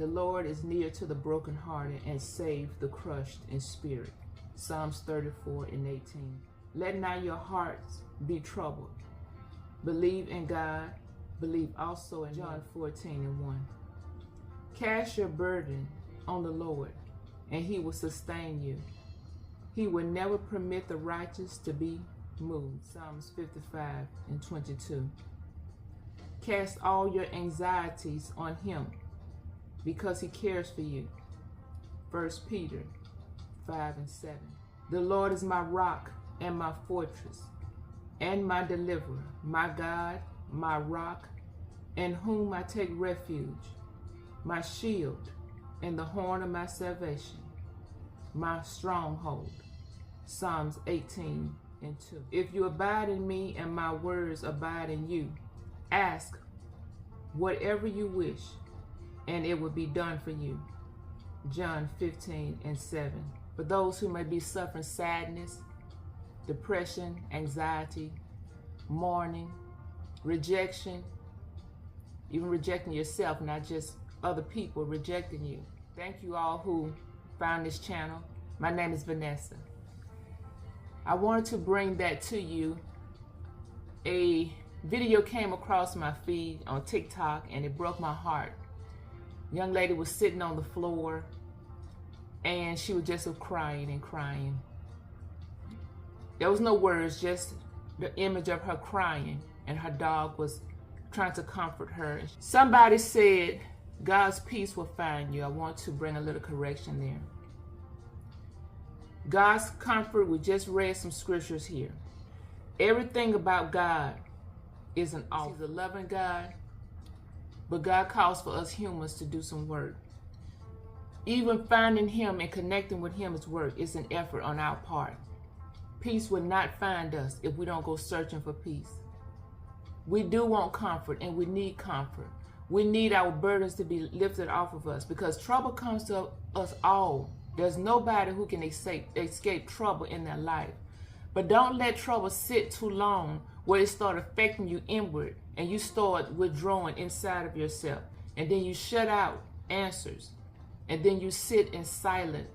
The Lord is near to the brokenhearted and save the crushed in spirit. Psalms 34:18. Let not your hearts be troubled. Believe in God. Believe also in John 14:1. Cast your burden on the Lord, and he will sustain you. He will never permit the righteous to be moved. Psalms 55:22. Cast all your anxieties on him, because he cares for you. 1 Peter 5:7. The Lord is my rock and my fortress and my deliverer, my God, my rock, in whom I take refuge, my shield and the horn of my salvation, my stronghold. Psalms 18:2. If you abide in me and my words abide in you, ask whatever you wish, and it will be done for you. John 15:7. For those who may be suffering sadness, depression, anxiety, mourning, rejection, even rejecting yourself, not just other people rejecting you. Thank you all who found this channel. My name is Vanessa. I wanted to bring that to you. A video came across my feed on TikTok and it broke my heart. Young lady was sitting on the floor and she was just crying and crying. There was no words, just the image of her crying, and her dog was trying to comfort her. Somebody said, God's peace will find you. I want to bring a little correction there. God's comfort, we just read some scriptures here. Everything about God is an offer. He's a loving God, but God calls for us humans to do some work. Even finding him and connecting with him is work. It's an effort on our part. Peace will not find us if we don't go searching for peace. We do want comfort, and we need comfort. We need our burdens to be lifted off of us, because trouble comes to us all. There's nobody who can escape trouble in their life. But don't let trouble sit too long where it start affecting you inward and you start withdrawing inside of yourself. And then you shut out answers. And then you sit in silence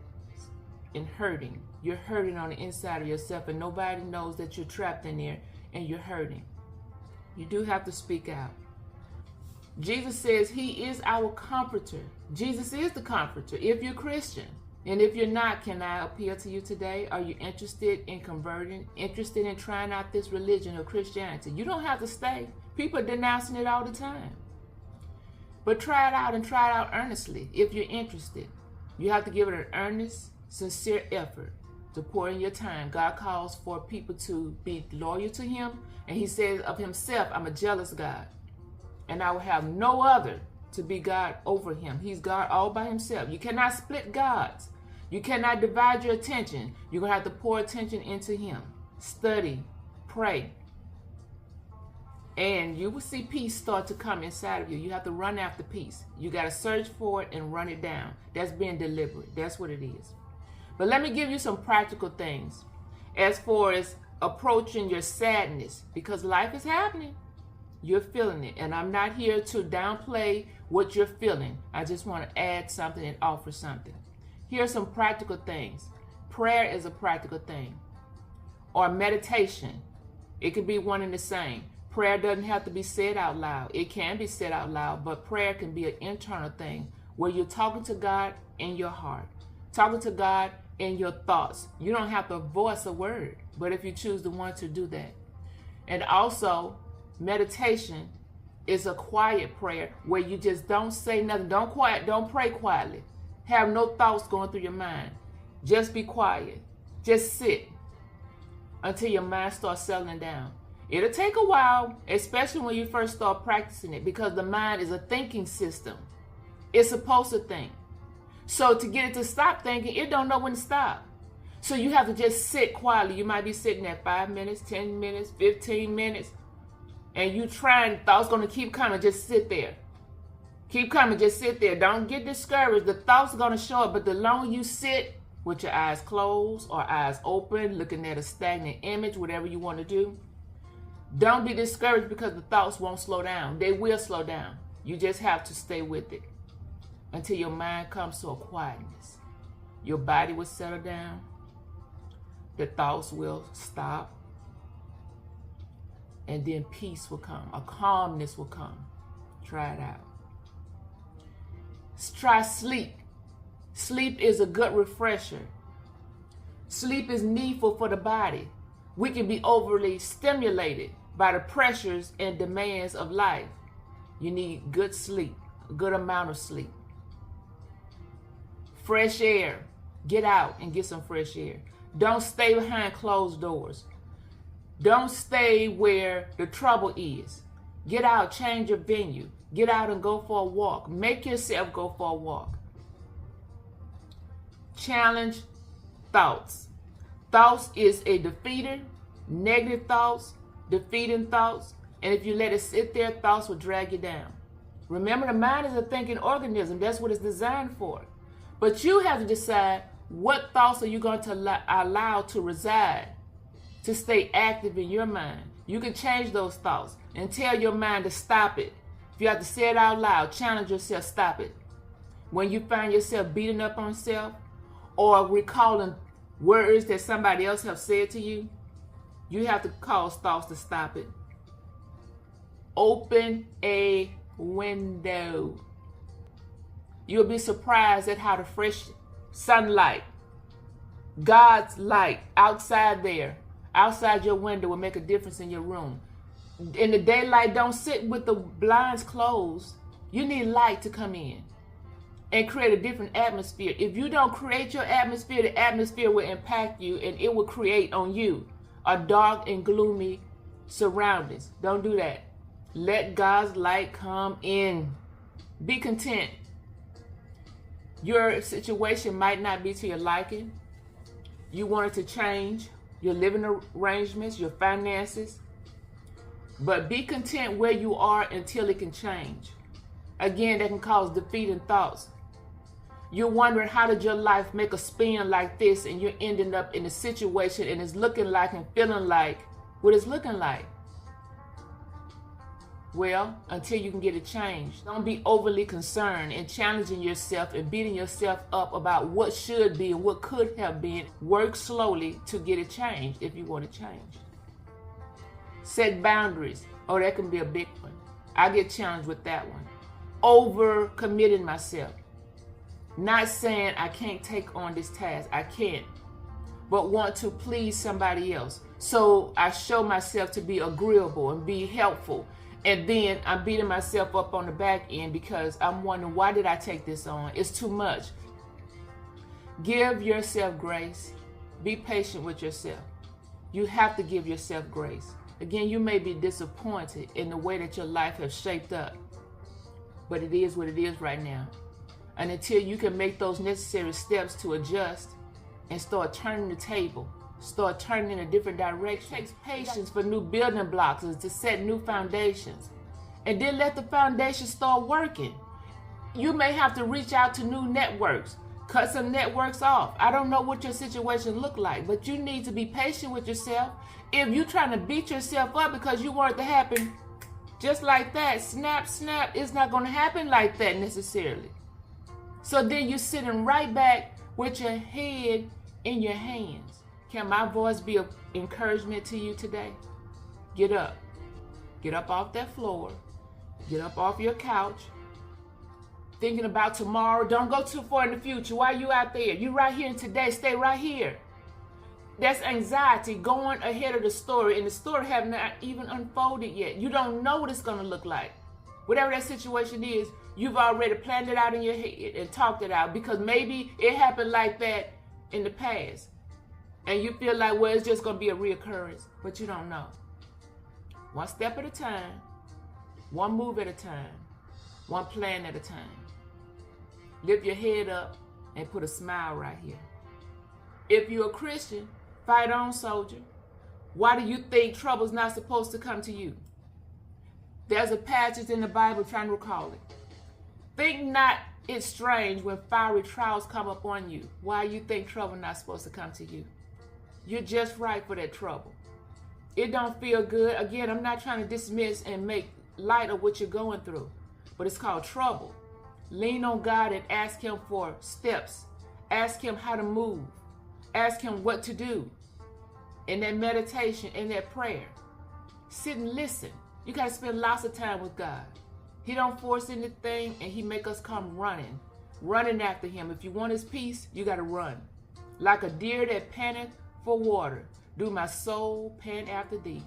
and hurting. You're hurting on the inside of yourself, and nobody knows that you're trapped in there and you're hurting. You do have to speak out. Jesus says he is our comforter. Jesus is the comforter if you're Christian. And if you're not, can I appeal to you today? Are you interested in converting? Interested in trying out this religion of Christianity? You don't have to stay. People are denouncing it all the time. But try it out, and try it out earnestly if you're interested. You have to give it an earnest, sincere effort to pour in your time. God calls for people to be loyal to him. And he says of himself, I'm a jealous God, and I will have no other to be God over him. He's God all by himself. You cannot split gods. You cannot divide your attention. You're going to have to pour attention into him. Study, pray, and you will see peace start to come inside of you. You have to run after peace. You got to search for it and run it down. That's being deliberate. That's what it is. But let me give you some practical things as far as approaching your sadness, because life is happening. You're feeling it, and I'm not here to downplay what you're feeling. I just want to add something and offer something. Here are some practical things. Prayer is a practical thing, or meditation. It could be one and the same. Prayer doesn't have to be said out loud. It can be said out loud, but prayer can be an internal thing where you're talking to God in your heart, talking to God in your thoughts. You don't have to voice a word, but if you choose to want to do that. And also, meditation is a quiet prayer where you just don't say nothing. Don't pray quietly. Have no thoughts going through your mind. Just be quiet. Just sit until your mind starts settling down. It'll take a while, especially when you first start practicing it, because the mind is a thinking system. It's supposed to think. So to get it to stop thinking, it don't know when to stop. So you have to just sit quietly. You might be sitting there 5 minutes, 10 minutes, 15 minutes, and you trying, thoughts going to keep coming. Just sit there. Keep coming, just sit there. Don't get discouraged. The thoughts are going to show up, but the longer you sit with your eyes closed or eyes open, looking at a stagnant image, whatever you want to do, don't be discouraged because the thoughts won't slow down. They will slow down. You just have to stay with it until your mind comes to a quietness. Your body will settle down. The thoughts will stop. And then peace will come. A calmness will come. Try it out. Try sleep. Sleep is a good refresher. Sleep is needful for the body. We can be overly stimulated by the pressures and demands of life. You need good sleep, a good amount of sleep. Fresh air. Get out and get some fresh air. Don't stay behind closed doors. Don't stay where the trouble is. Get out, change your venue. Get out and go for a walk. Make yourself go for a walk. Challenge thoughts. Thoughts is a defeater. Negative thoughts, defeating thoughts. And if you let it sit there, thoughts will drag you down. Remember, the mind is a thinking organism. That's what it's designed for. But you have to decide what thoughts are you going to allow to reside, to stay active in your mind. You can change those thoughts and tell your mind to stop it. If you have to say it out loud, challenge yourself, stop it. When you find yourself beating up on yourself or recalling words that somebody else have said to you, you have to cause thoughts to stop it. Open a window. You'll be surprised at how the fresh sunlight, God's light outside there, outside your window will make a difference in your room. In the daylight, don't sit with the blinds closed. You need light to come in and create a different atmosphere. If you don't create your atmosphere, the atmosphere will impact you and it will create on you a dark and gloomy surroundings. Don't do that. Let God's light come in. Be content. Your situation might not be to your liking. You want it to change your living arrangements, your finances. But be content where you are until it can change. Again, that can cause defeating thoughts. You're wondering, how did your life make a spin like this, and you're ending up in a situation and it's looking like and feeling like what it's looking like? Well, until you can get it changed. Don't be overly concerned and challenging yourself and beating yourself up about what should be and what could have been. Work slowly to get it changed if you want to change. Set boundaries. Oh, that can be a big one. I get challenged with that one. Over committing myself. Not saying I can't take on this task. I can't. But want to please somebody else. So I show myself to be agreeable and be helpful. And then I'm beating myself up on the back end because I'm wondering, why did I take this on? It's too much. Give yourself grace. Be patient with yourself. You have to give yourself grace. Again, you may be disappointed in the way that your life has shaped up. But it is what it is right now. And until you can make those necessary steps to adjust and start turning the table, start turning in a different direction. It takes patience for new building blocks and to set new foundations. And then let the foundation start working. You may have to reach out to new networks, cut some networks off. I don't know what your situation look like, but you need to be patient with yourself. If you're trying to beat yourself up because you want it to happen just like that, snap, snap, it's not going to happen like that necessarily. So then you're sitting right back with your head in your hands. Can my voice be of encouragement to you today? Get up. Get up off that floor. Get up off your couch. Thinking about tomorrow. Don't go too far in the future. Why are you out there? You right here and today. Stay right here. That's anxiety going ahead of the story, and the story have not even unfolded yet. You don't know what it's going to look like. Whatever that situation is, you've already planned it out in your head and talked it out because maybe it happened like that in the past. And you feel like, well, it's just going to be a reoccurrence, but you don't know. One step at a time, one move at a time, one plan at a time. Lift your head up and put a smile right here. If you're a Christian, fight on, soldier. Why do you think trouble's not supposed to come to you? There's a passage in the Bible, trying to recall it. Think not it's strange when fiery trials come upon you. Why you think trouble not supposed to come to you? You're just right for that trouble. It don't feel good. Again, I'm not trying to dismiss and make light of what you're going through, but it's called trouble. Lean on God and ask him for steps. Ask him how to move. Ask him what to do. In that meditation, in that prayer. Sit and listen. You got to spend lots of time with God. He don't force anything, and he make us come running after him. If you want his peace, you got to run. Like a deer that panteth for water, do my soul pant after thee.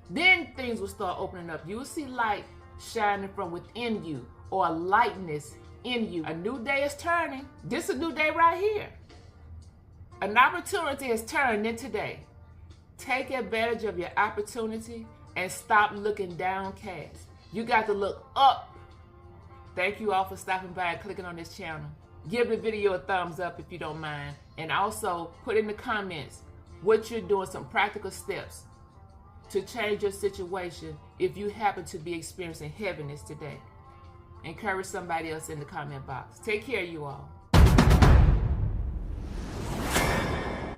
Then things will start opening up. You will see light shining from within you, or a lightness in you. A new day is turning. This is a new day right here. An opportunity is turned in today. Take advantage of your opportunity and stop looking downcast. You got to look up. Thank you all for stopping by and clicking on this channel. Give the video a thumbs up if you don't mind. And also put in the comments what you're doing, some practical steps to change your situation if you happen to be experiencing heaviness today. Encourage somebody else in the comment box. Take care, you all.